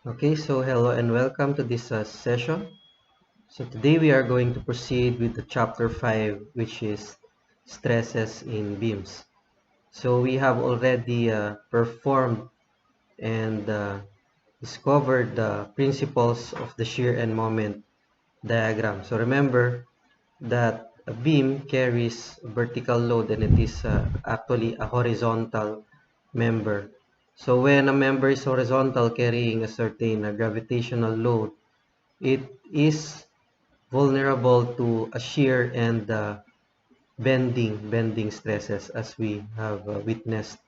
Okay, so hello and welcome to this session. So today we are going to proceed with the chapter 5, which is stresses in beams. So we have already performed and discovered the principles of the shear and moment diagram. So remember that a beam carries a vertical load and it is actually a horizontal member. So when a member is horizontal carrying a certain gravitational load, it is vulnerable to a shear and bending stresses as we have witnessed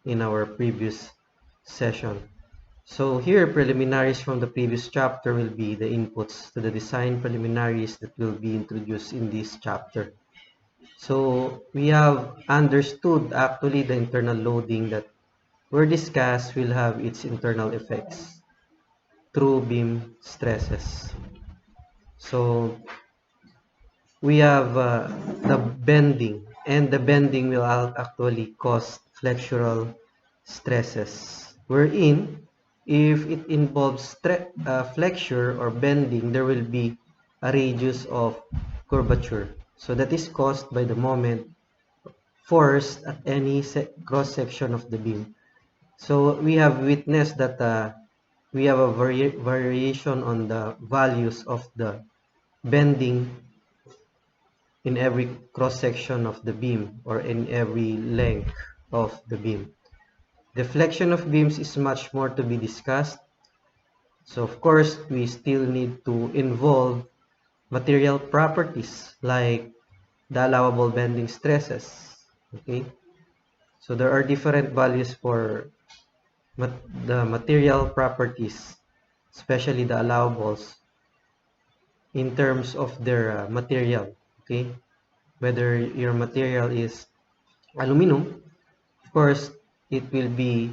in our previous session. So here, preliminaries from the previous chapter will be the inputs to the design preliminaries that will be introduced in this chapter. So we have understood actually the internal loading that were discussed will have its internal effects through beam stresses. So we have the bending, and the bending will actually cause flexural stresses. Wherein, if it involves flexure or bending, there will be a radius of curvature. So that is caused by the moment force at any cross section of the beam. So we have witnessed that we have a variation on the values of the bending in every cross section of the beam or in every length of the beam. Deflection of beams is much more to be discussed. So of course, we still need to involve material properties like the allowable bending stresses. Okay, so there are different values for the material properties, especially the allowables, in terms of their material. Okay, whether your material is aluminum, of course, it will be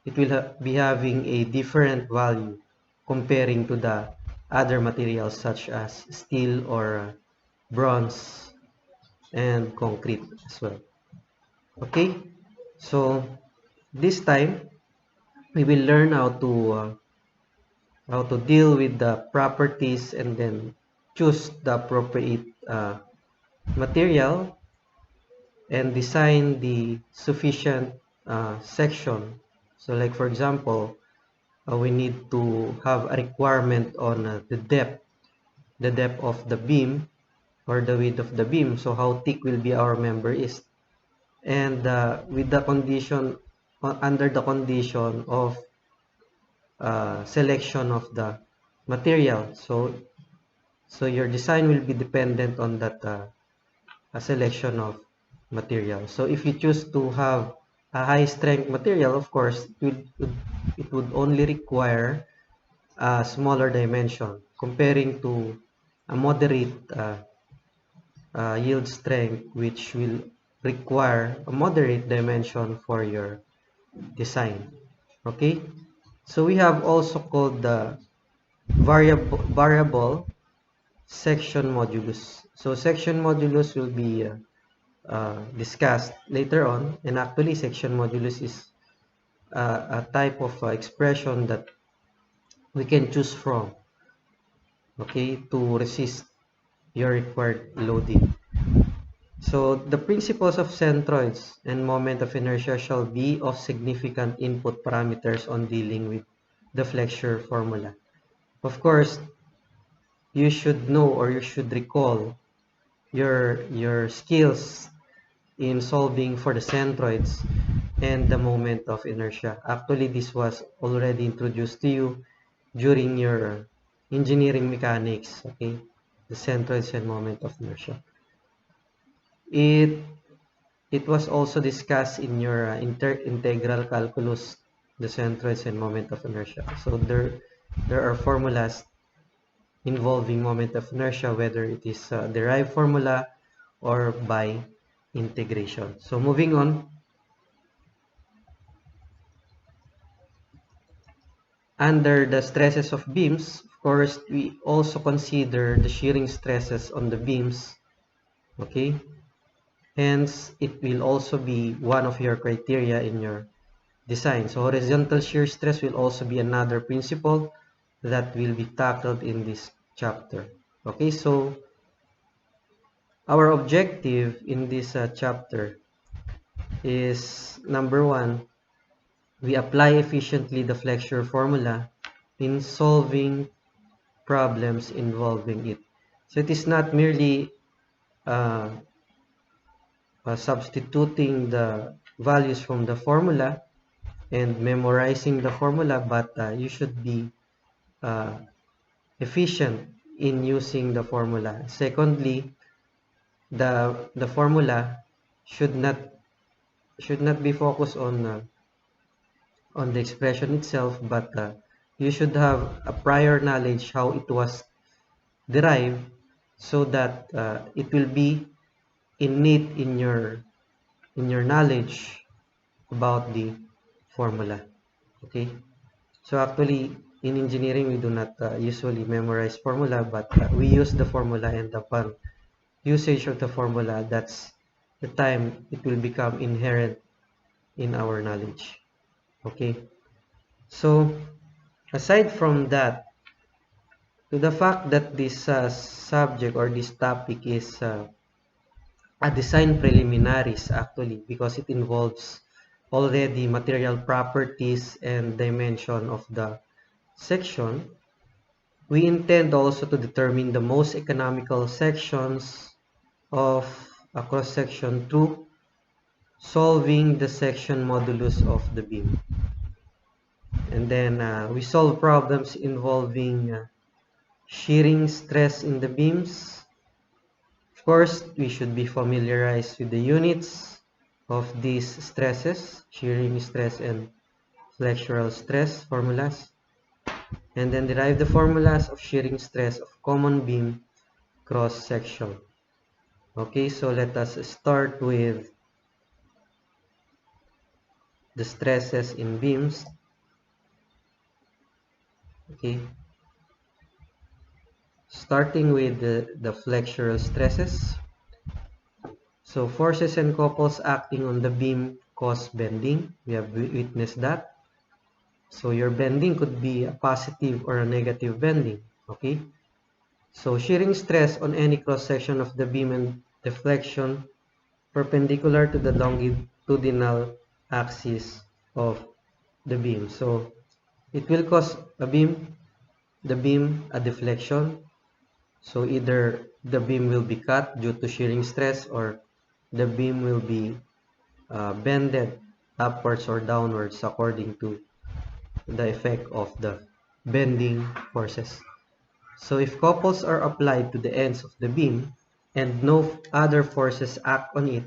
be having a different value comparing to the other materials such as steel or bronze and concrete as well. Okay, so this time we will learn how to deal with the properties and then choose the appropriate material and design the sufficient section. So like for example, we need to have a requirement on the depth of the beam or the width of the beam. So how thick will be our member is, and with the condition under the condition of selection of the material. So your design will be dependent on that a selection of material. So if you choose to have a high strength material, of course, it would only require a smaller dimension comparing to a moderate yield strength, which will require a moderate dimension for your design. Okay, so we have also called the variable section modulus. So section modulus will be discussed later on, and actually section modulus is a type of expression that we can choose from, okay, to resist your required loading. So the principles of centroids and moment of inertia shall be of significant input parameters on dealing with the flexure formula. Of course, you should know or you should recall your skills in solving for the centroids and the moment of inertia. Actually, this was already introduced to you during your engineering mechanics, okay? The centroids and moment of inertia. It it was also discussed in your integral calculus, the centroids and moment of inertia. So there are formulas involving moment of inertia, whether it is a derived formula or by integration. So moving on, under the stresses of beams, of course, we also consider the shearing stresses on the beams, okay? Hence, it will also be one of your criteria in your design. So horizontal shear stress will also be another principle that will be tackled in this chapter. Okay, so our objective in this chapter is number one, we apply efficiently the flexure formula in solving problems involving it. So it is not merely uh, substituting the values from the formula and memorizing the formula, but you should be uh, efficient in using the formula. Secondly, the formula should not be focused on the expression itself, but you should have a prior knowledge how it was derived, so that it will be innate in your knowledge about the formula. Okay, so actually in engineering we do not usually memorize formula, but we use the formula, and upon usage of the formula, that's the time it will become inherent in our knowledge. Okay, so aside from that, to the fact that this subject or this topic is a design preliminaries, actually, because it involves already material properties and dimension of the section, we intend also to determine the most economical sections of a cross-section through solving the section modulus of the beam. And then we solve problems involving shearing stress in the beams. Of course, we should be familiarized with the units of these stresses, shearing stress and flexural stress formulas, and then derive the formulas of shearing stress of common beam cross section. Okay, so let us start with the stresses in beams. Okay, starting with the flexural stresses. So forces and couples acting on the beam cause bending. We have witnessed that. So your bending could be a positive or a negative bending. Okay, so shearing stress on any cross section of the beam and deflection perpendicular to the longitudinal axis of the beam. So it will cause the beam a deflection. So either the beam will be cut due to shearing stress, or the beam will be bended upwards or downwards according to the effect of the bending forces. So if couples are applied to the ends of the beam and no other forces act on it,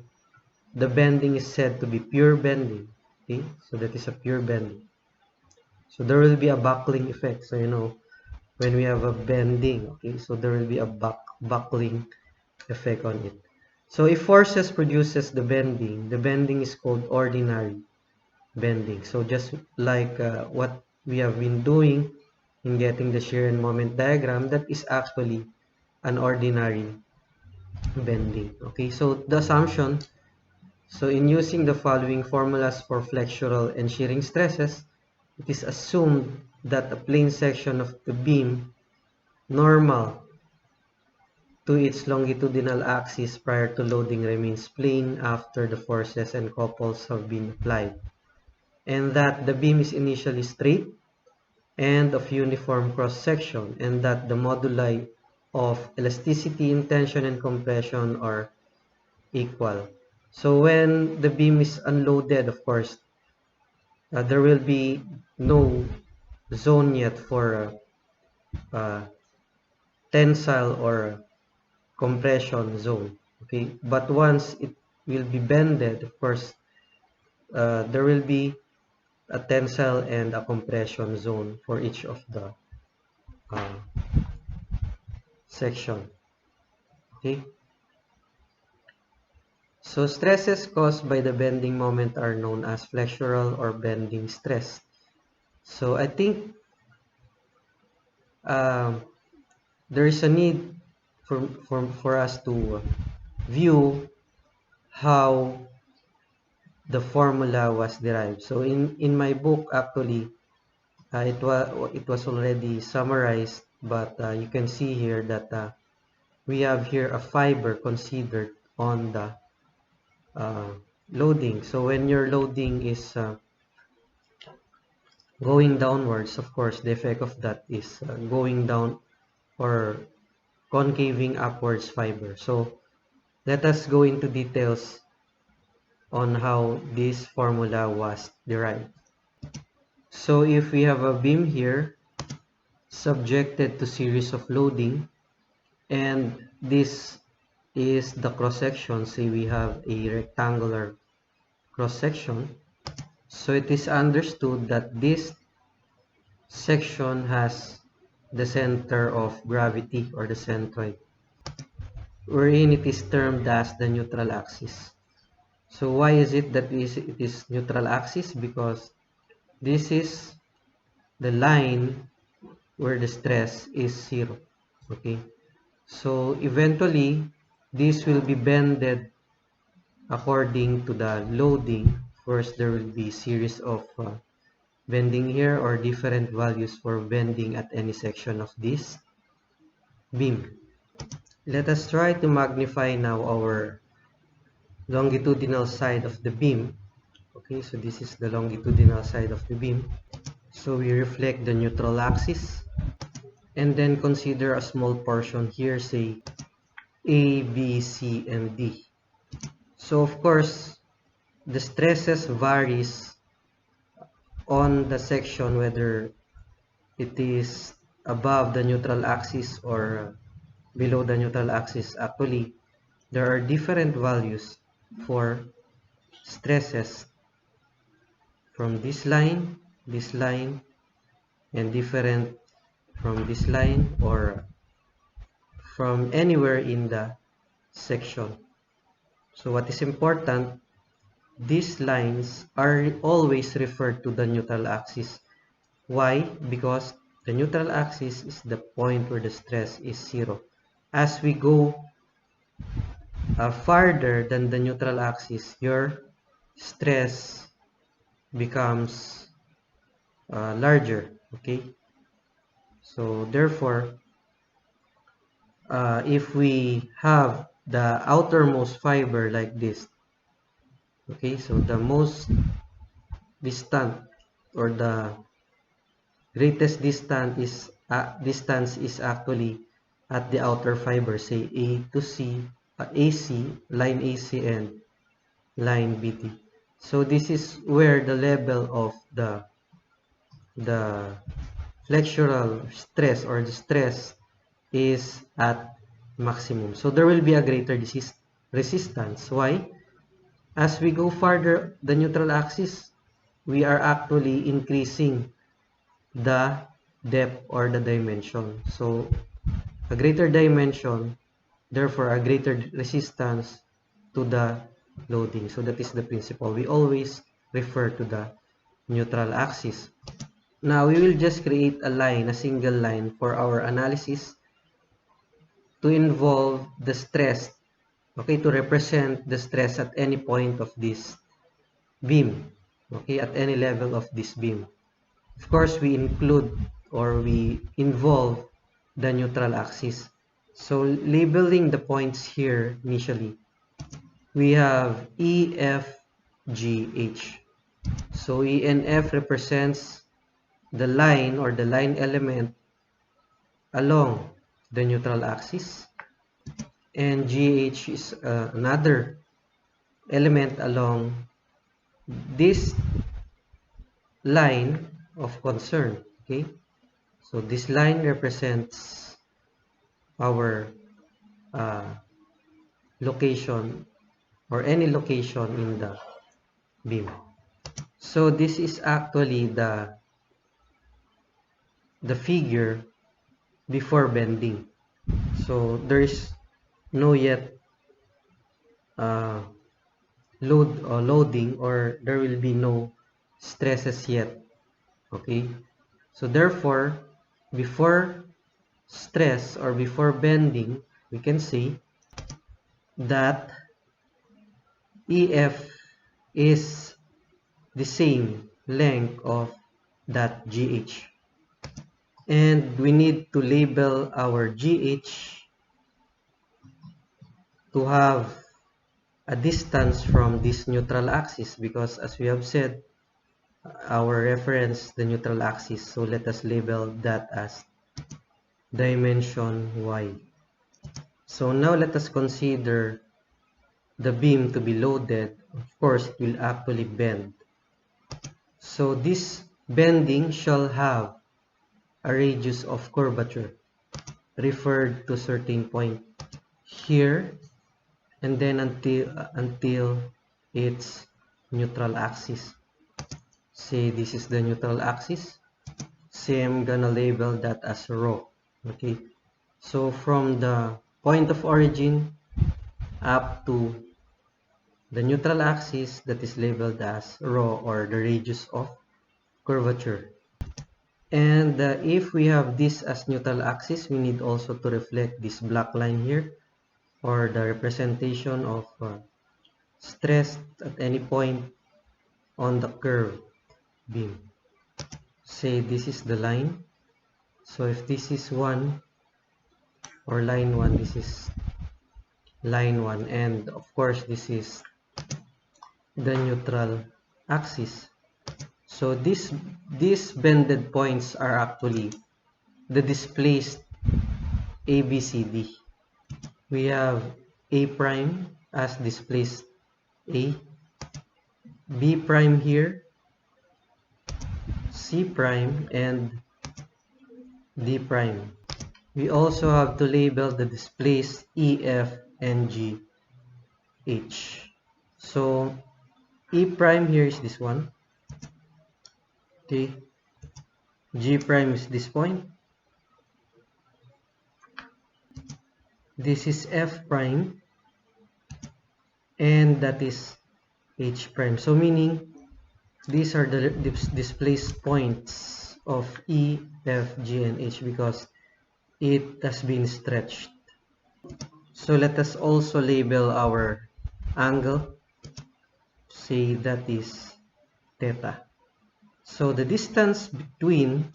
the bending is said to be pure bending. Okay, so that is a pure bending. So there will be a buckling effect. So when we have a bending, okay, so there will be a buckling effect on it. So if forces produces the bending is called ordinary bending. So just like what we have been doing in getting the shear and moment diagram, that is actually an ordinary bending. Okay, so the assumption, so in using the following formulas for flexural and shearing stresses, it is assumed that a plane section of the beam normal to its longitudinal axis prior to loading remains plane after the forces and couples have been applied, and that the beam is initially straight and of uniform cross-section, and that the moduli of elasticity, tension, and compression are equal. So when the beam is unloaded, of course, there will be no zone yet for tensile or compression zone. Okay, but once it will be bended, of course, there will be a tensile and a compression zone for each of the uh, section. Okay, so stresses caused by the bending moment are known as flexural or bending stress. So I think um, there is a need for us to view how the formula was derived. So in my book, actually, it was already summarized, but you can see here that we have here a fiber considered on the uh, loading. So when your loading is going downwards, of course, the effect of that is going down or concaving upwards fiber. So let us go into details on how this formula was derived. So if we have a beam here subjected to series of loading, and this is the cross section, say we have a rectangular cross section, so it is understood that this section has the center of gravity or the centroid, wherein it is termed as the neutral axis. So why is it that it is neutral axis? Because this is the line where the stress is 0. Okay, so eventually this will be bended according to the loading. First, there will be series of bending here or different values for bending at any section of this beam. Let us try to magnify now our longitudinal side of the beam. Okay, so this is the longitudinal side of the beam. So we reflect the neutral axis and then consider a small portion here, say A, B, C, and D. So of course, the stresses varies on the section whether it is above the neutral axis or below the neutral axis. Actually, there are different values for stresses from this line, and different from this line or from anywhere in the section. So what is important, these lines are always referred to the neutral axis. Why? Because the neutral axis is the point where the stress is 0. As we go farther than the neutral axis, your stress becomes larger. Okay, so therefore, if we have the outermost fiber like this, okay, so the most distant or the greatest distance is actually at the outer fiber, say A to C, AC, line AC and line BT. So this is where the level of the flexural stress or the stress is at maximum. So there will be a greater resistance. Why? As we go farther the neutral axis, we are actually increasing the depth or the dimension. So a greater dimension, therefore a greater resistance to the loading. So that is the principle. We always refer to the neutral axis. Now we will just create a line, a single line for our analysis to involve the stress, okay, to represent the stress at any point of this beam, okay, at any level of this beam. Of course, we include or we involve the neutral axis. So labeling the points here initially, we have E, F, G, H. So E and F represents the line or the line element along the neutral axis, and GH is another element along this line of concern. Okay, so this line represents our location or any location in the beam. So this is actually the figure before bending. So there is no yet loading, or there will be no stresses yet. Okay, so therefore before stress or before bending, we can say that EF is the same length of that GH. And we need to label our GH to have a distance from this neutral axis, because as we have said, our reference the neutral axis. So let us label that as dimension y. So now let us consider the beam to be loaded. Of course, it will actually bend. So this bending shall have a radius of curvature referred to certain point here, and then until its neutral axis. Say this is the neutral axis. Say I'm gonna label that as rho. Okay, so from the point of origin up to the neutral axis, that is labeled as rho, or the radius of curvature. And if we have this as neutral axis, we need also to reflect this black line here, or the representation of stress at any point on the curve beam. Say this is the line. So if this is 1 or line 1, this is line 1, and of course this is the neutral axis. So these bended points are actually the displaced ABCD. We have A prime as displaced A, B prime here, C prime, and D prime. We also have to label the displaced E, F, and G, H. So E prime here is this one. Okay. G prime is this point. This is F prime. And that is H prime. So meaning these are the displaced points of E, F, G, and H, because it has been stretched. So let us also label our angle. Say that is theta. So the distance between,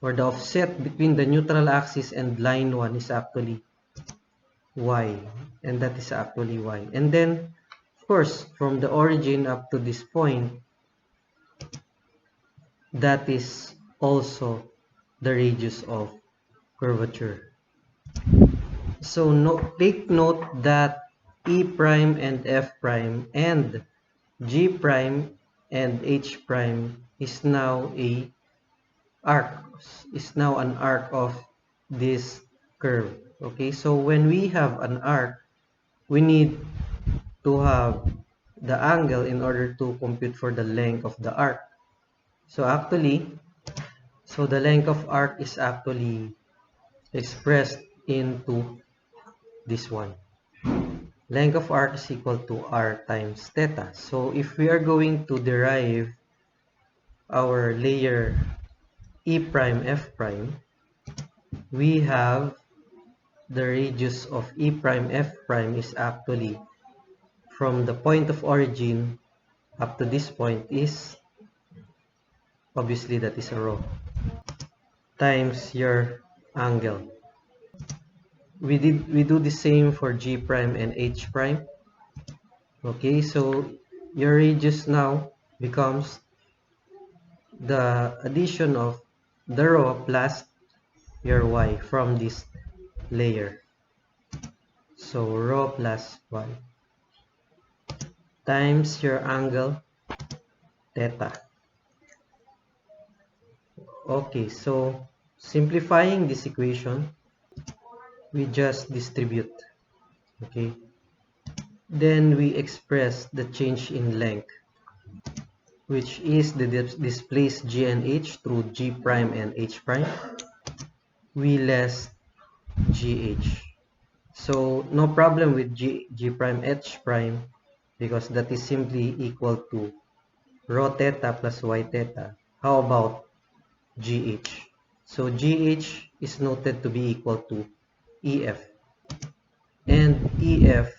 or the offset between the neutral axis and line 1 is actually y, and that is actually y. And then of course from the origin up to this point, that is also the radius of curvature. So take note that E prime and F prime and G prime and H prime is now an arc of this curve. Okay, so when we have an arc, we need to have the angle in order to compute for the length of the arc. So the length of arc is actually expressed into this one. Length of arc is equal to r times theta. So if we are going to derive our layer E prime F prime, we have the radius of E prime F prime is actually from the point of origin up to this point is, obviously that is a rho, times your angle. We do the same for G prime and H prime. Okay, so your radius now becomes the addition of the rho plus your y from this layer. So rho plus y times your angle theta. Okay, so simplifying this equation, we just distribute. Okay, then we express the change in length, which is the displaced G and H through G prime and H prime. We less GH. So no problem with G prime H prime, because that is simply equal to rho theta plus y theta. How about GH? So GH is noted to be equal to EF, and EF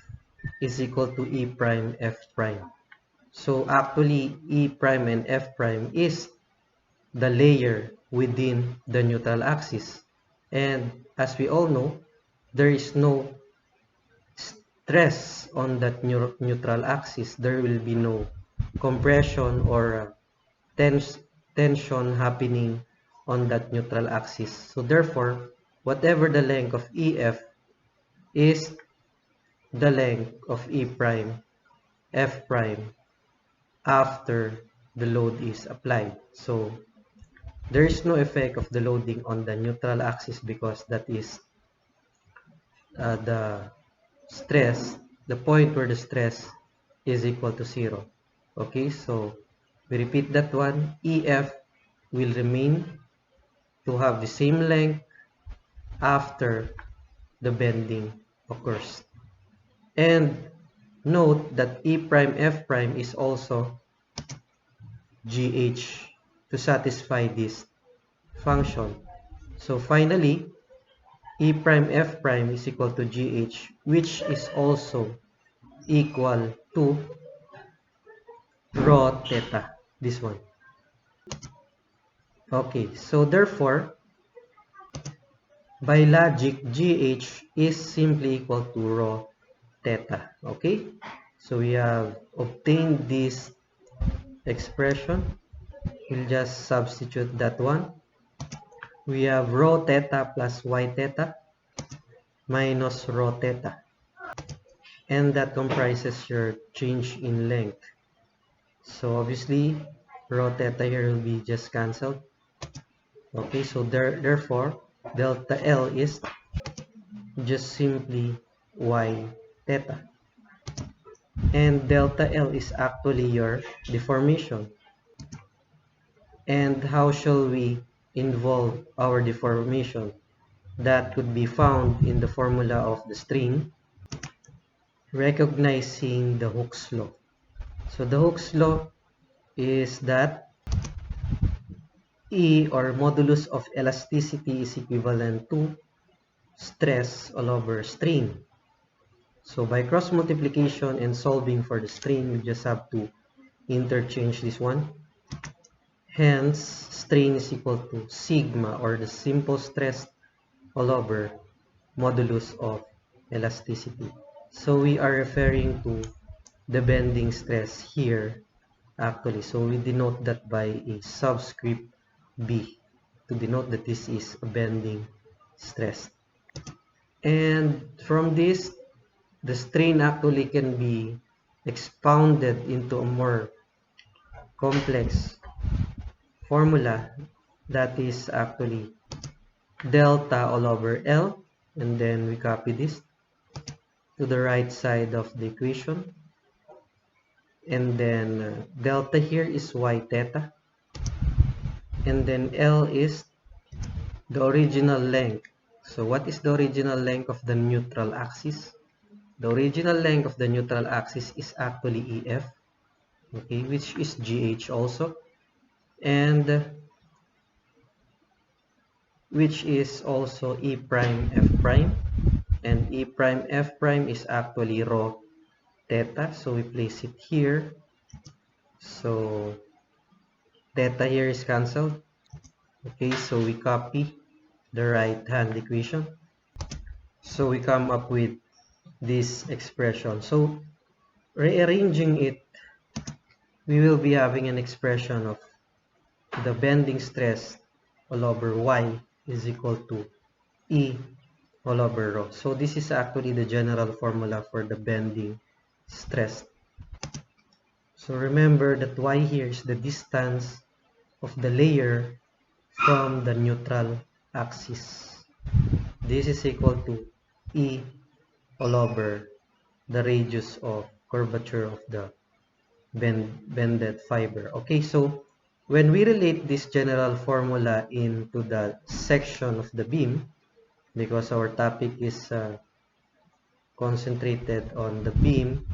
is equal to E prime F prime. So actually, E prime and F prime is the layer within the neutral axis. And as we all know, there is no stress on that neutral axis. There will be no compression or tension happening on that neutral axis. So therefore, whatever the length of EF is the length of E prime, F prime after the load is applied. So there is no effect of the loading on the neutral axis because that is the stress, the point where the stress is equal to 0. Okay, so we repeat that one. EF will remain to have the same length after the bending occurs. And note that E prime F prime is also GH to satisfy this function. So finally, E prime F prime is equal to GH, which is also equal to rho theta, this one. Okay, so therefore, by logic, GH is simply equal to rho theta. Okay, so we have obtained this expression. We'll just substitute that one. We have rho theta plus y theta minus rho theta. And that comprises your change in length. So obviously, rho theta here will be just cancelled. Okay, so therefore, delta L is just simply y theta. And delta L is actually your deformation. And how shall we involve our deformation? That could be found in the formula of the string, recognizing the Hooke's law. So the Hooke's law is that E, or modulus of elasticity, is equivalent to stress all over strain. So by cross multiplication and solving for the strain, you just have to interchange this one. Hence, strain is equal to sigma, or the simple stress all over modulus of elasticity. So we are referring to the bending stress here actually. So we denote that by a subscript B to denote that this is a bending stress. And from this, the strain actually can be expounded into a more complex formula that is actually delta all over L, and then we copy this to the right side of the equation, and then delta here is y theta, and then L is the original length. So what is the original length of the neutral axis? The original length of the neutral axis is actually EF, okay, which is GH also, and which is also E prime F prime, and E prime F prime is actually rho theta, so we place it here. So theta here is cancelled. Okay, so we copy the right hand equation, so we come up with this expression. So rearranging it, we will be having an expression of the bending stress all over y is equal to E all over rho. So this is actually the general formula for the bending stress. So remember that y here is the distance of the layer from the neutral axis. This is equal to E all over the radius of curvature of the bended fiber. Okay, so when we relate this general formula into the section of the beam, because our topic is concentrated on the beam,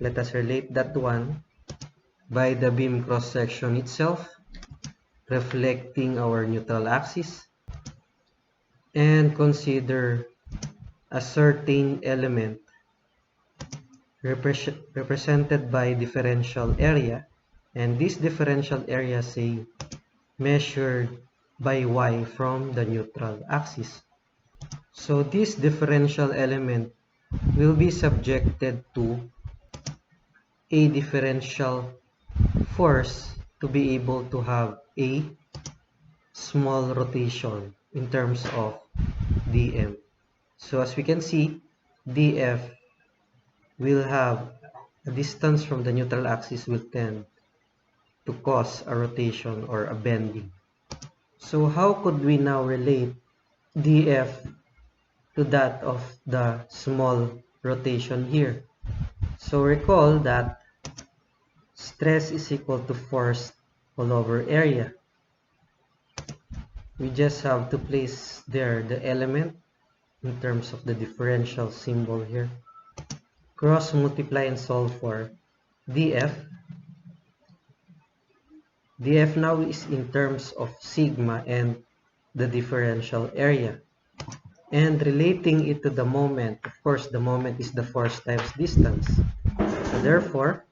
let us relate that one by the beam cross-section itself, reflecting our neutral axis, and consider a certain element represented by differential area, and this differential area say measured by y from the neutral axis. So this differential element will be subjected to a differential force to be able to have a small rotation in terms of dm. So as we can see, df will have a distance from the neutral axis will tend to cause a rotation or a bending. So how could we now relate df to that of the small rotation here? So recall that stress is equal to force all over area. We just have to place there the element in terms of the differential symbol here. Cross multiply and solve for df. df now is in terms of sigma and the differential area. And relating it to the moment, of course, the moment is the force times distance. So therefore,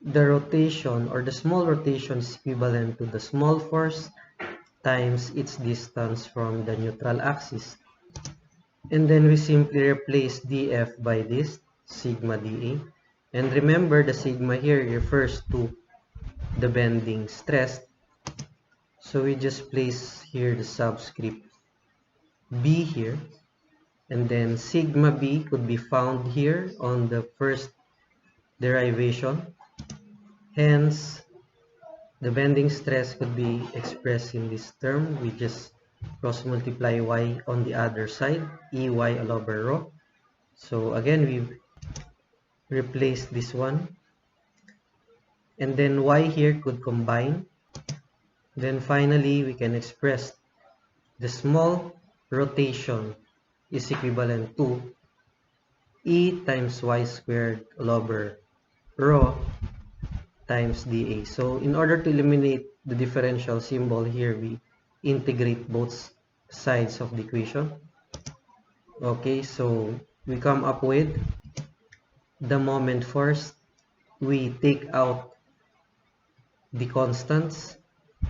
the rotation or the small rotation is equivalent to the small force times its distance from the neutral axis. And then we simply replace df by this, sigma dA. And remember, the sigma here refers to the bending stress. So we just place here the subscript b here. And then sigma b could be found here on the first derivation. Hence, the bending stress could be expressed in this term. We just cross multiply y on the other side, ey all over rho. So again, we replace this one. And then y here could combine. Then finally, we can express the small rotation is equivalent to e times y squared all over rho times dA. So in order to eliminate the differential symbol here, we integrate both sides of the equation. Okay, so we come up with the moment force. We take out the constants.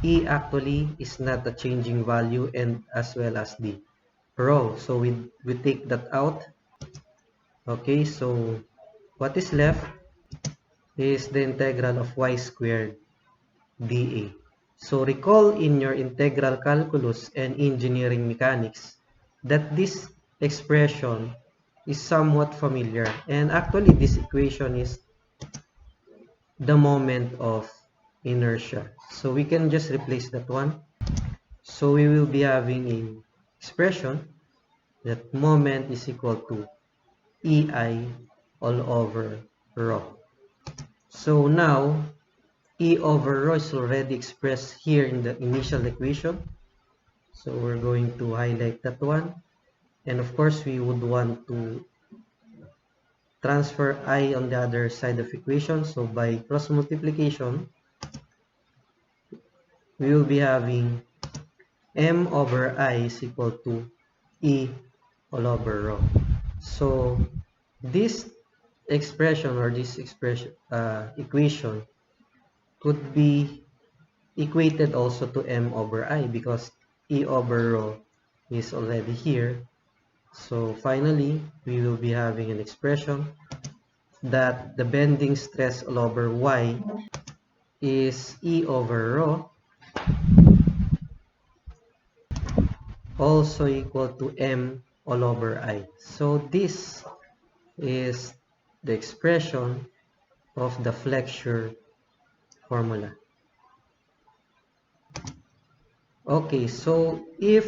E actually is not a changing value, and as well as the rho. So we take that out. Okay, so what is left is the integral of y squared dA. So recall in your integral calculus and engineering mechanics that this expression is somewhat familiar, and actually this equation is the moment of inertia. So we can just replace that one. So we will be having an expression that moment is equal to ei all over rho. So now E over rho is already expressed here in the initial equation. So we're going to highlight that one. And of course, we would want to transfer I on the other side of equation. So by cross multiplication, we will be having M over I is equal to E all over rho. So this expression or this equation could be equated also to M over I because E over rho is already here. So finally, we will be having an expression that the bending stress all over Y is E over rho also equal to M all over I. So this is the expression of the flexure formula. Okay, so if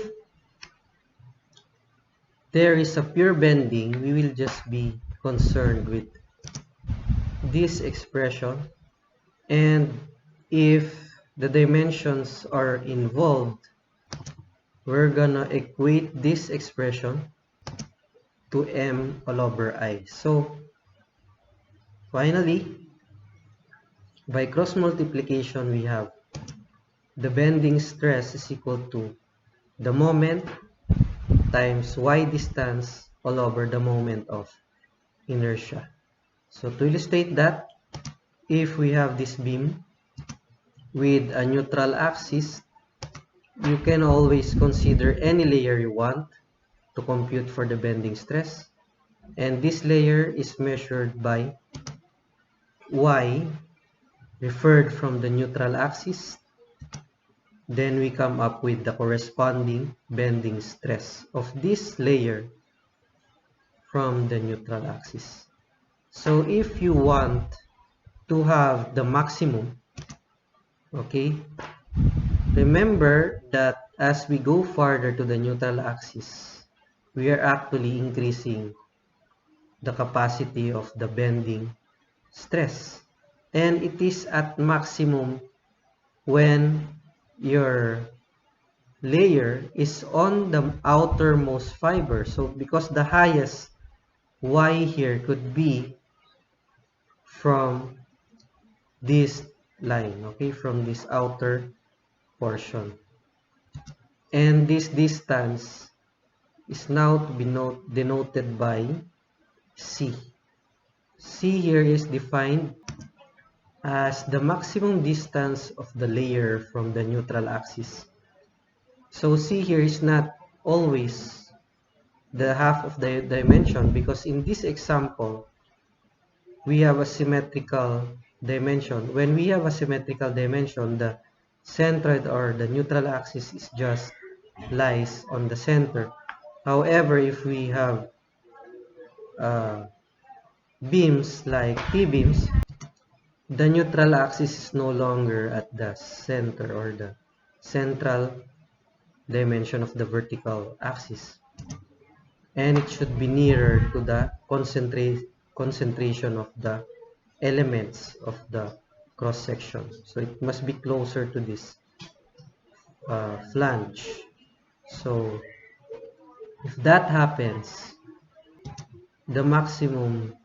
there is a pure bending, we will just be concerned with this expression. And if the dimensions are involved, we're gonna equate this expression to M all over I. So finally, by cross multiplication, we have the bending stress is equal to the moment times y distance all over the moment of inertia. So to illustrate that, if we have this beam with a neutral axis, you can always consider any layer you want to compute for the bending stress. And this layer is measured by y referred from the neutral axis. Then we come up with the corresponding bending stress of this layer from the neutral axis. So if you want to have the maximum, okay, remember that as we go farther to the neutral axis, we are actually increasing the capacity of the bending stress. And it is at maximum when your layer is on the outermost fiber. So because the highest y here could be from this line, okay, from this outer portion. And this distance is now to be denoted by C. C here is defined as the maximum distance of the layer from the neutral axis. So C here is not always the half of the dimension, because in this example, we have a symmetrical dimension. When we have a symmetrical dimension, the centroid or the neutral axis is just lies on the center. However, if we have beams like T-beams, the neutral axis is no longer at the center or the central dimension of the vertical axis, and it should be nearer to the concentration of the elements of the cross section. So it must be closer to this flange. So if that happens, the maximum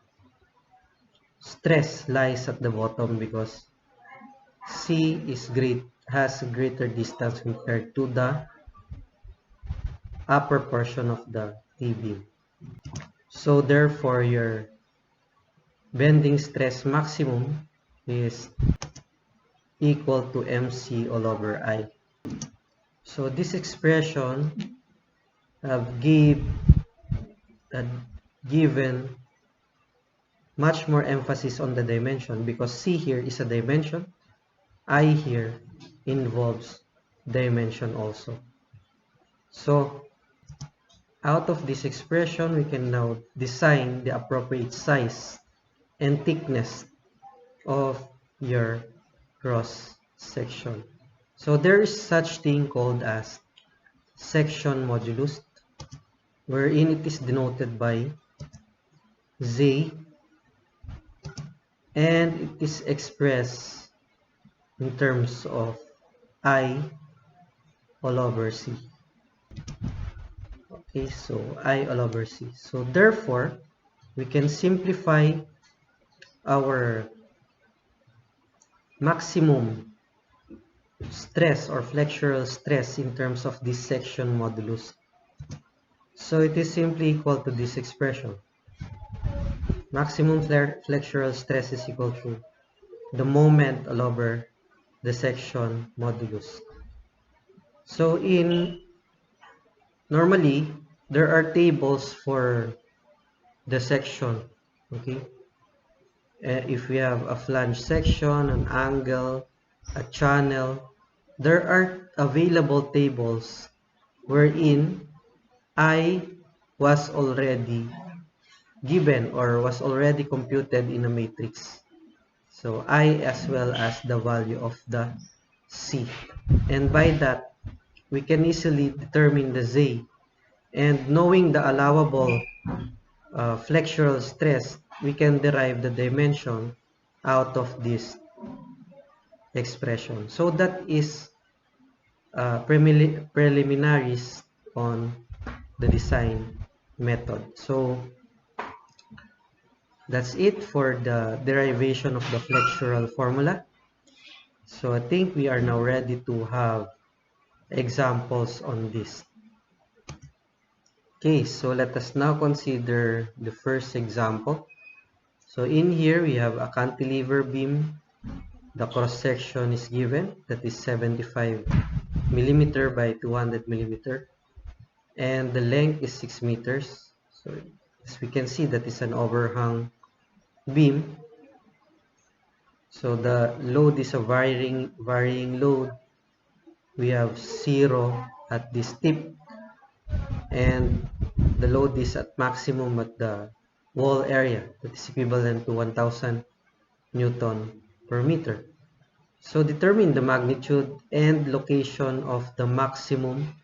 stress lies at the bottom because C has a greater distance compared to the upper portion of the T-beam. So therefore, your bending stress maximum is equal to MC all over I. So this expression have given much more emphasis on the dimension, because C here is a dimension, I here involves dimension also. So out of this expression, we can now design the appropriate size and thickness of your cross section. So there is such thing called as section modulus, wherein it is denoted by Z, and it is expressed in terms of I all over C. Okay, so I all over C. So therefore, we can simplify our maximum stress or flexural stress in terms of this section modulus. So it is simply equal to this expression. Maximum flexural stress is equal to the moment all over the section modulus. So normally there are tables for the section, okay? If we have a flange section, an angle, a channel, there are available tables wherein I was already given or was already computed in a matrix. So I as well as the value of the C. And by that, we can easily determine the Z. And knowing the allowable flexural stress, we can derive the dimension out of this expression. So that is preliminaries on the design method. So that's it for the derivation of the flexural formula. So I think we are now ready to have examples on this. Okay, so let us now consider the first example. So in here we have a cantilever beam. The cross section is given, that is 75 millimeter by 200 millimeter, and the length is 6 meters. So as we can see, that is an overhang beam. So the load is a varying load. We have 0 at this tip, and the load is at maximum at the wall area, that is equivalent to 1000 Newton per meter. So determine the magnitude and location of the maximum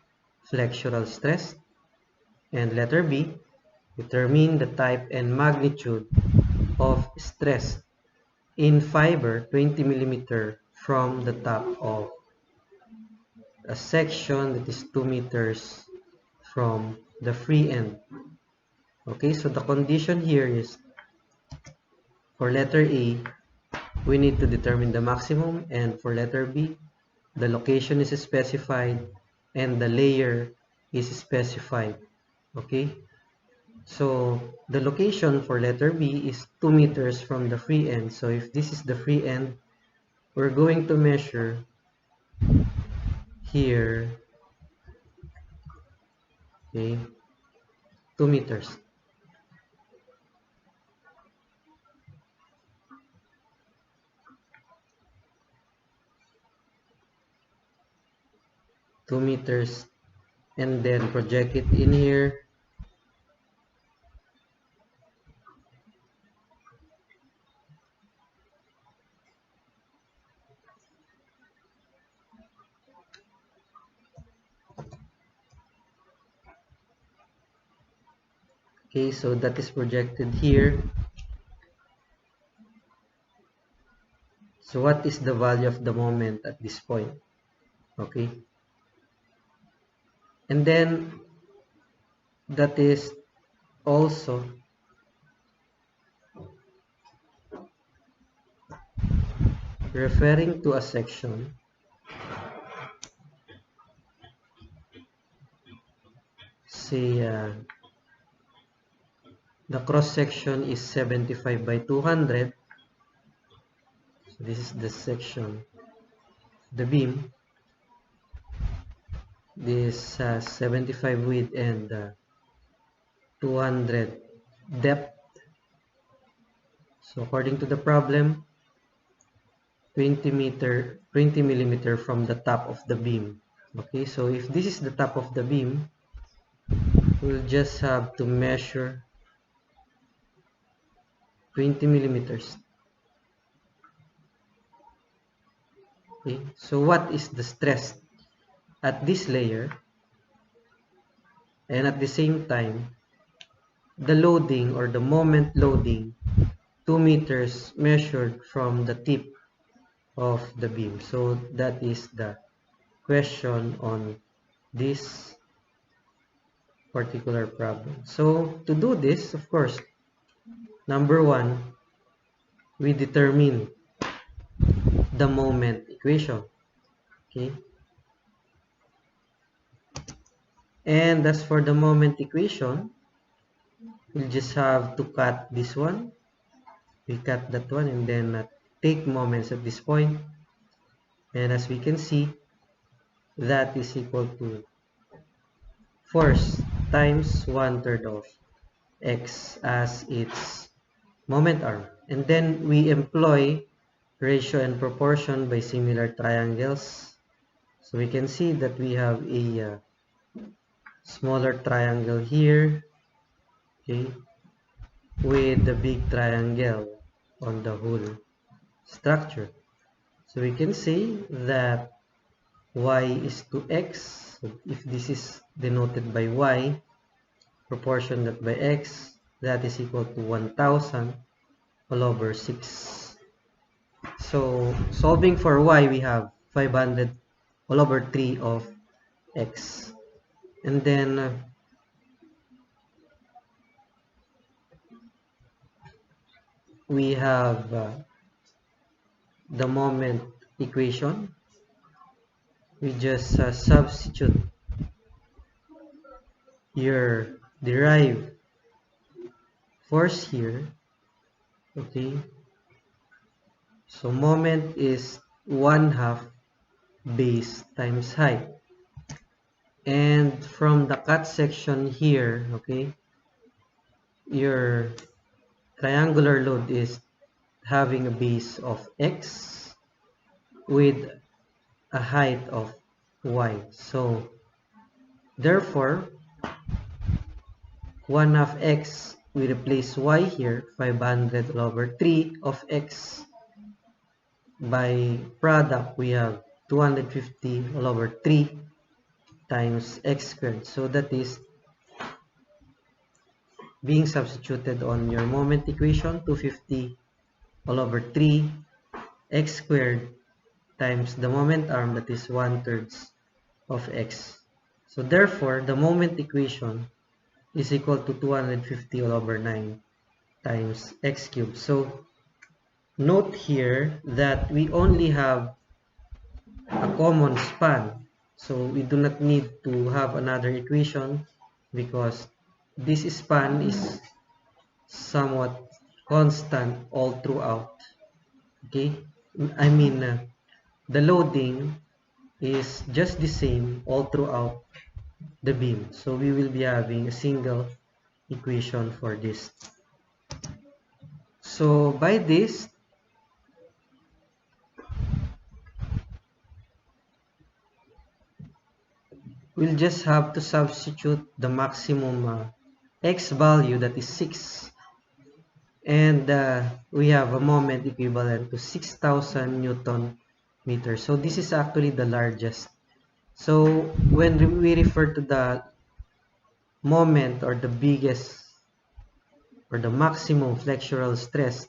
flexural stress. And letter B, determine the type and magnitude of stress in fiber 20 millimeter from the top of a section that is 2 meters from the free end. Okay, so the condition here is for letter A, we need to determine the maximum, and for letter B, the location is specified and the layer is specified. Okay, so the location for letter B is 2 meters from the free end. So if this is the free end, we're going to measure here, okay, 2 meters. And then project it in here. Okay, so that is projected here. So what is the value of the moment at this point? Okay, and then that is also referring to a section say the cross section is 75 by 200. So this is the section, the beam. This has 75 width and 200 depth. So according to the problem, 20 millimeter from the top of the beam. Okay, so if this is the top of the beam, we'll just have to measure 20 millimeters. Okay, so what is the stress at this layer, and at the same time the loading or the moment loading 2 meters measured from the tip of the beam. So that is the question on this particular problem. So to do this, of course, number one, we determine the moment equation. Okay, and as for the moment equation, we'll just have to cut this one. We cut that one and then take moments at this point, and as we can see, that is equal to force times 1/3 of x as its moment arm. And then we employ ratio and proportion by similar triangles. So we can see that we have a smaller triangle here, okay, with the big triangle on the whole structure. So we can say that y is to x. So if this is denoted by y, proportion that by x, that is equal to 1000 all over 6. So solving for y, we have 500 all over 3 of x. And then we have the moment equation. We just substitute your derived force here Okay, so moment is 1/2 base times height. And from the cut section here, okay, your triangular load is having a base of x with a height of y. So therefore, 1/2 x, we replace y here, 500 all over 3 of x. By product, we have 250 all over 3 times x squared. So that is being substituted on your moment equation, 250 all over 3 x squared times the moment arm, that is 1/3 of x. So therefore, the moment equation is equal to 250 all over 9 times x cubed. So note here that we only have a common span. So we do not need to have another equation because this span is somewhat constant all throughout. Okay, I mean the loading is just the same all throughout the beam. So we will be having a single equation for this. So by this, we'll just have to substitute the maximum x value, that is 6, and we have a moment equivalent to 6,000 Newton meters. So this is actually the largest. So when we refer to the moment or the biggest or the maximum flexural stress,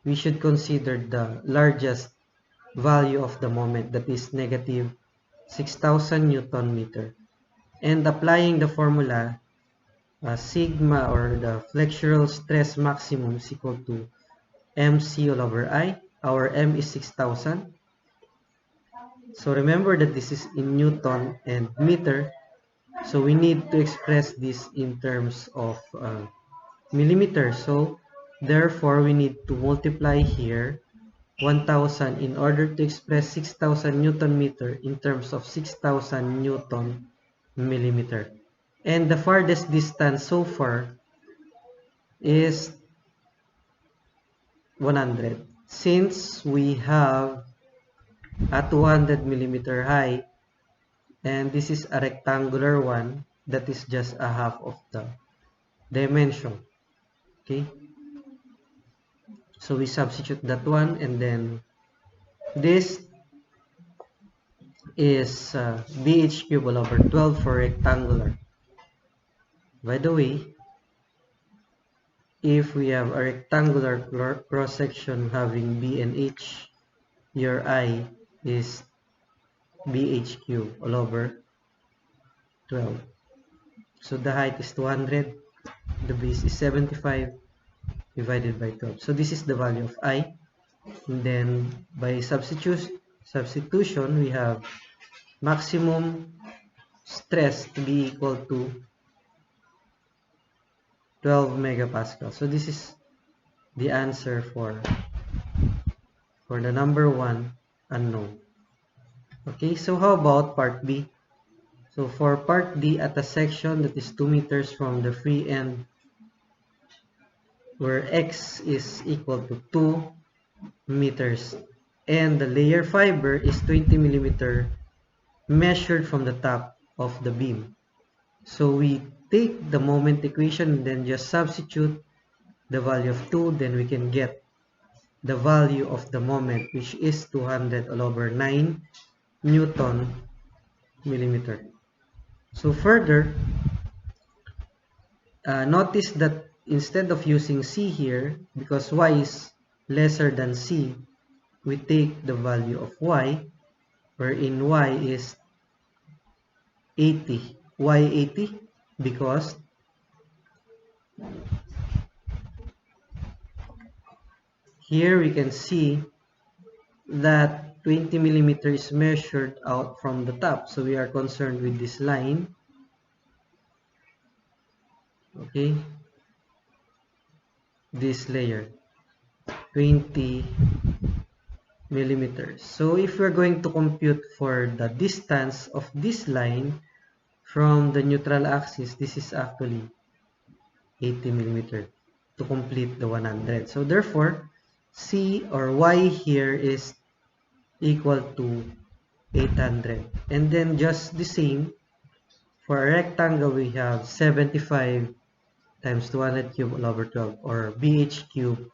we should consider the largest value of the moment, that is negative 6,000 Newton meter. And applying the formula, sigma or the flexural stress maximum is equal to mc all over I. Our m is 6,000. So remember that this is in Newton and meter. So we need to express this in terms of millimeters. So therefore, we need to multiply here 1,000 in order to express 6,000 Newton meter in terms of 6,000 Newton millimeter. And the farthest distance so far is 100. Since we have a 200 millimeter high, and this is a rectangular one, that is just a half of the dimension. Okay, so we substitute that one, and then this is bh cubed all over 12 for rectangular. By the way, if we have a rectangular cross section having b and h, your I is bh cubed all over 12. So the height is 200, the base is 75 divided by 12. So this is the value of I. And then by substitution, we have maximum stress to be equal to 12 megapascal. So this is the answer for the number 1 unknown. Okay, so how about part B? So for part D, at a section that is 2 meters from the free end, where x is equal to 2 meters and the layer fiber is 20 millimeter measured from the top of the beam. So we take the moment equation and then just substitute the value of 2, then we can get the value of the moment, which is 200 all over 9 Newton millimeter. So further, notice that instead of using C here, because y is lesser than C, we take the value of y, wherein y is 80. Why 80? Because here we can see that 20 millimeter is measured out from the top. So we are concerned with this line. Okay. This layer. 20 millimeters. So if we're going to compute for the distance of this line from the neutral axis, this is actually 80 millimeters to complete the 100. So therefore, C or Y here is equal to 800. And then just the same, for a rectangle, we have 75 times 200 cube all over 12, or BH cube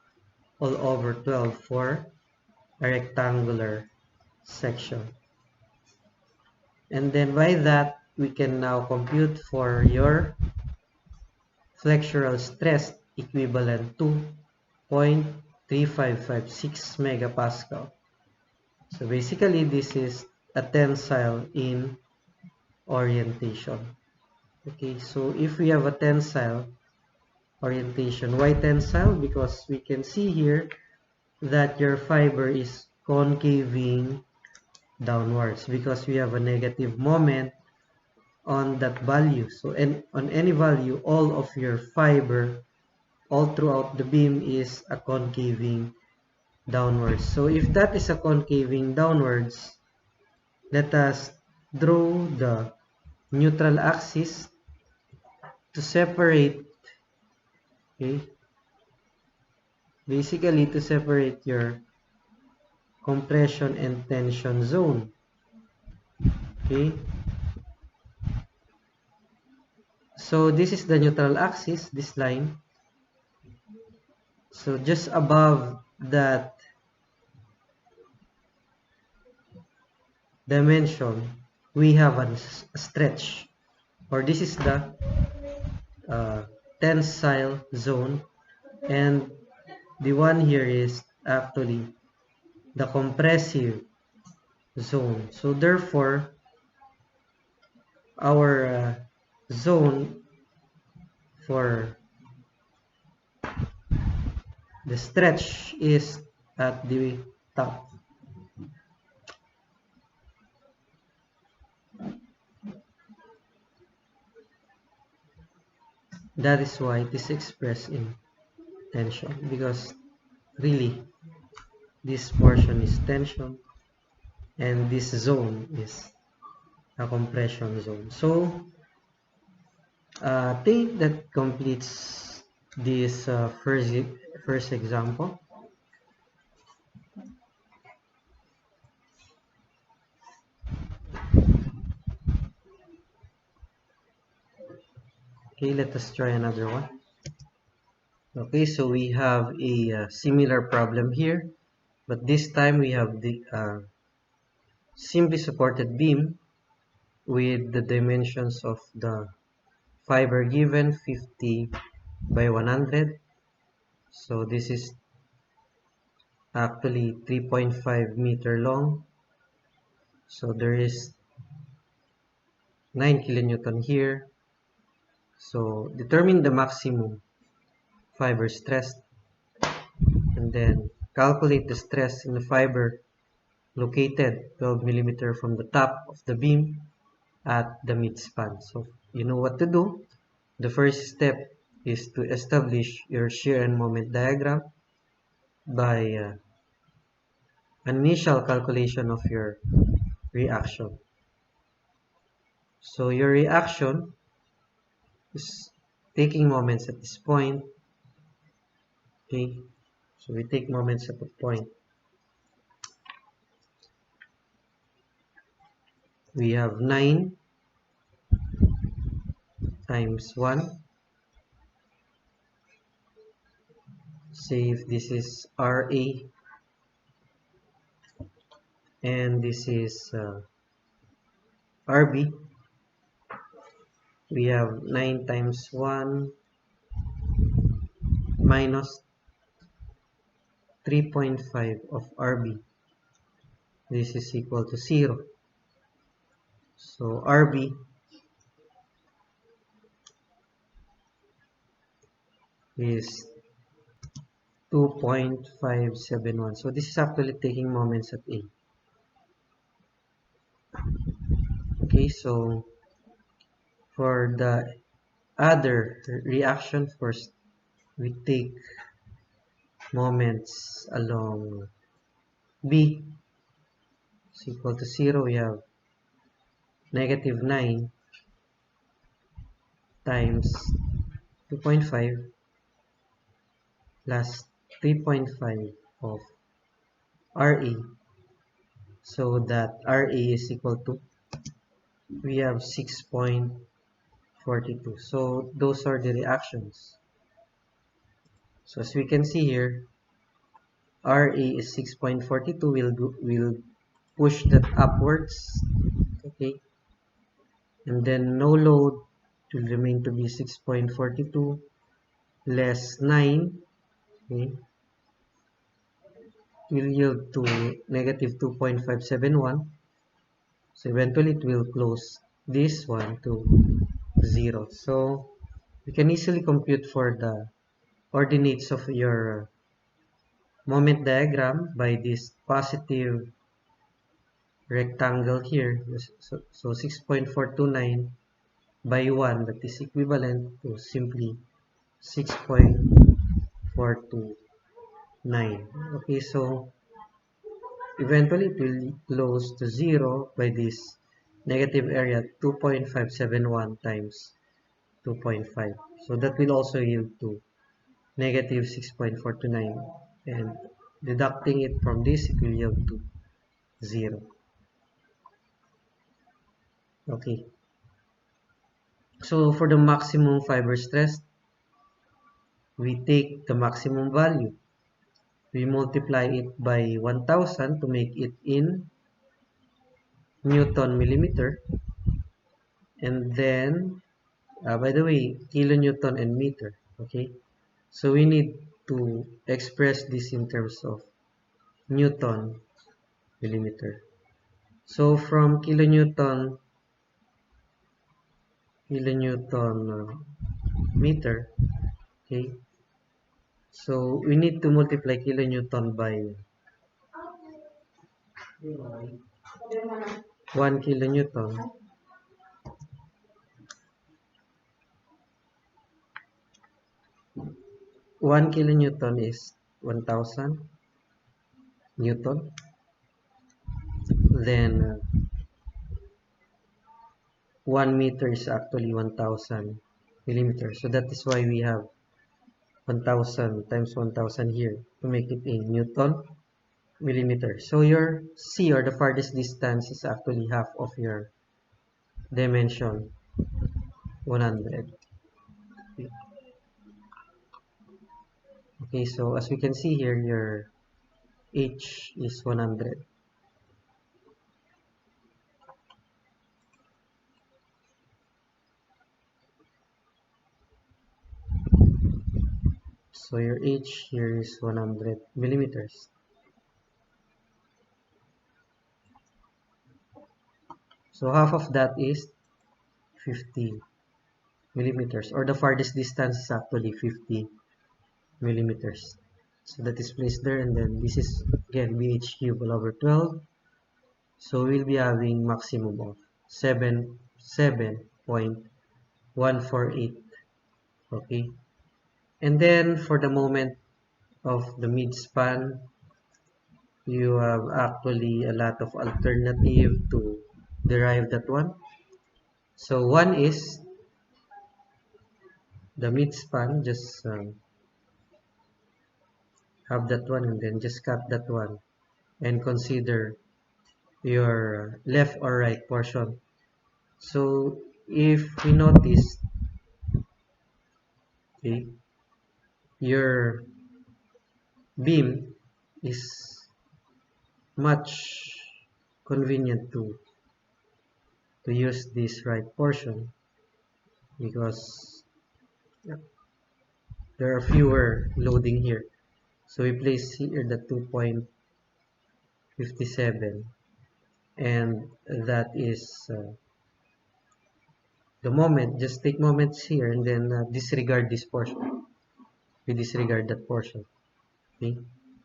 all over 12 for a rectangular section. And then by that, we can now compute for your flexural stress equivalent to 0.3556 megapascal. So basically, this is a tensile in orientation. Okay, so if we have a tensile orientation, why tensile? Because we can see here that your fiber is concaving downwards because we have a negative moment on that value. So on any value, all of your fiber all throughout the beam is a concaving downwards. So if that is a concaving downwards, let us draw the neutral axis to separate, okay, basically to separate your compression and tension zone. Okay, so this is the neutral axis, this line. So just above that dimension, we have a stretch, or this is the tensile zone, and the one here is actually the compressive zone. So therefore, our zone for the stretch is at the top. That is why it is expressed in tension, because really this portion is tension and this zone is a compression zone. So I think that completes this first example. Okay, let us try another one. Okay, so we have a similar problem here, but this time we have the simply supported beam with the dimensions of the fiber given 50 by 100. So this is actually 3.5 meter long. So there is 9 kilonewton here. So determine the maximum fiber stress, and then calculate the stress in the fiber located 12 millimeter from the top of the beam at the midspan. So you know what to do. The first step is to establish your shear and moment diagram by an initial calculation of your reaction. So your reaction is taking moments at this point. Okay, so we take moments at the point. We have 9 times 1. Say if this is RA and this is RB, we have 9 times 1 minus 3.5 of RB. This is equal to 0. So RB is 2.571. So this is actually taking moments at A. Okay, so for the other reaction, first we take moments along B is equal to 0, we have negative 9 times 2.5 plus 3.5 of RA, so that RA is equal to, we have 6.42. So those are the reactions. So as we can see here, RA is 6.42, will push that upwards, okay, and then no load will remain to be 6.42 less 9, okay, will yield to negative 2.571. So eventually it will close this one to 0. So you can easily compute for the coordinates of your moment diagram by this positive rectangle here. So 6.429 by 1, that is equivalent to simply 6.429. Okay, so eventually it will close to 0 by this negative area 2.571 times 2.5. So that will also yield to negative 6.429, and deducting it from this, it will yield to 0. Okay. So for the maximum fiber stress, we take the maximum value. We multiply it by 1000 to make it in Newton millimeter. And then, by the way, kilonewton and meter. Okay. So we need to express this in terms of Newton millimeter. So from kilonewton meter, okay, so we need to multiply kilonewton by 1 kilonewton. 1 kilonewton is 1000 newton. Then 1 meter is actually 1000 millimeters. So that is why we have 1000 times 1000 here to make it in Newton millimeter. So your C, or the farthest distance, is actually half of your dimension 100. Okay, so as we can see here, your H is 100. So your H here is 100 millimeters. So half of that is 50 millimeters, or the farthest distance is actually 50 millimeters. So that is placed there, and then this is again BH cubed all over 12. So we'll be having maximum of 7.148. Okay, and then for the moment of the midspan, you have actually a lot of alternative to derive that one. So one is the midspan, just have that one and then just cut that one and consider your left or right portion. So if we notice, okay, your beam is much convenient to use this right portion because there are fewer loading here. So we place here the 2.57, and that is the moment. Just take moments here and then disregard this portion. We disregard that portion. Okay,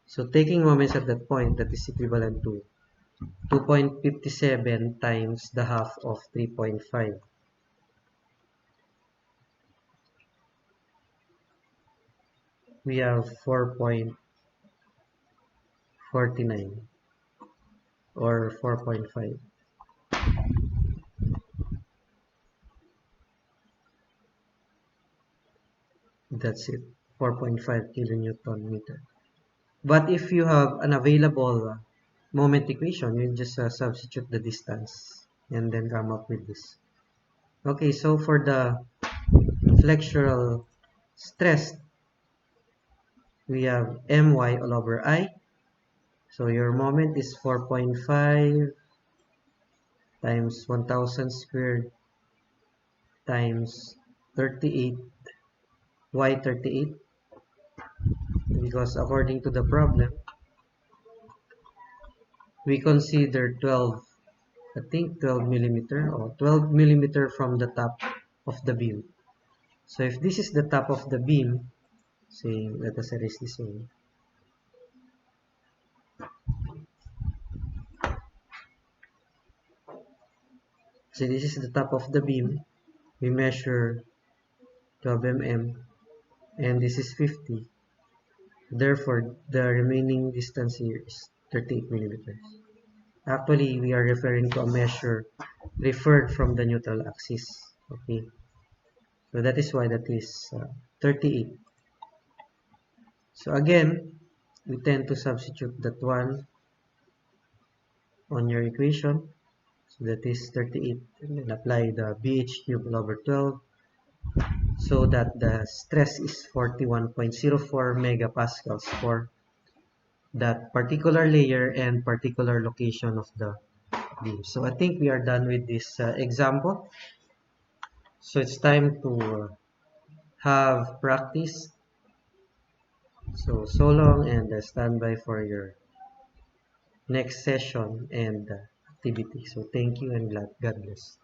so taking moments at that point, that is equivalent to 2.57 times the half of 3.5. We have 4.57 49 or 4.5. That's it, 4.5 kilonewton meter. But if you have an available moment equation, you just substitute the distance and then come up with this. Okay, so for the flexural stress, we have my all over I. So your moment is 4.5 times 1000 squared times 38. Why 38? Because according to the problem, we consider 12, I think 12 millimeter or 12 millimeter from the top of the beam. So if this is the top of the beam, say, let us erase this one. So this is the top of the beam. We measure 12 mm and this is 50. Therefore, the remaining distance here is 38 millimeters. Actually, we are referring to a measure referred from the neutral axis. Okay, so that is why that is 38. So again, we tend to substitute that one on your equation. So that is 38, and then apply the BH cube all over 12, so that the stress is 41.04 megapascals for that particular layer and particular location of the beam. So I think we are done with this example. So it's time to have practice. So long, and stand by for your next session and activity. So thank you and God bless.